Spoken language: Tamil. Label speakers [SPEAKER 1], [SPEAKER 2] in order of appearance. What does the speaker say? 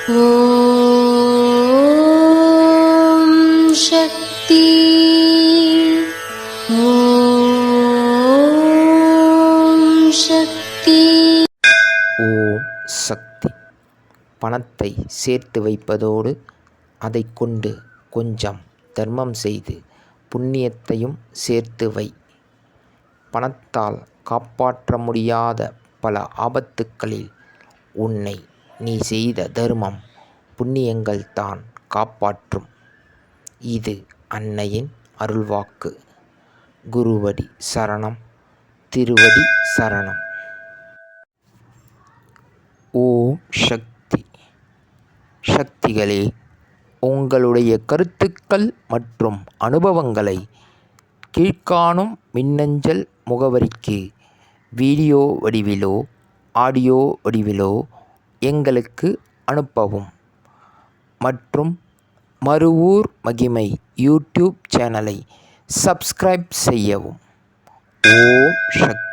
[SPEAKER 1] ஓம் சக்தி. ஓம் சக்தி.
[SPEAKER 2] ஓம் சக்தி. பணத்தை சேர்த்து வைப்பதோடு அதை கொண்டு கொஞ்சம் தர்மம் செய்து புண்ணியத்தையும் சேர்த்து வை. பணத்தால் காப்பாற்ற முடியாத பல ஆபத்துக்களில் உன்னை நீ செய்த தர்மம் புண்ணியங்கள்தான் காப்பாற்றும். இது அன்னையின் அருள்வாக்கு. குருவடி சரணம், திருவடி சரணம். ஓம் சக்தி. சக்திகளே, உங்களுடைய கருத்துக்கள் மற்றும் அனுபவங்களை கீழ்க்காணும் மின்னஞ்சல் முகவரிக்கு வீடியோ வடிவிலோ ஆடியோ வடிவிலோ எங்களுக்கு அனுப்பவும். மற்றும் மறுவூர் மகிமை யூடியூப் சேனலை சப்ஸ்கிரைப் செய்யவும். ஓம் சக்தி.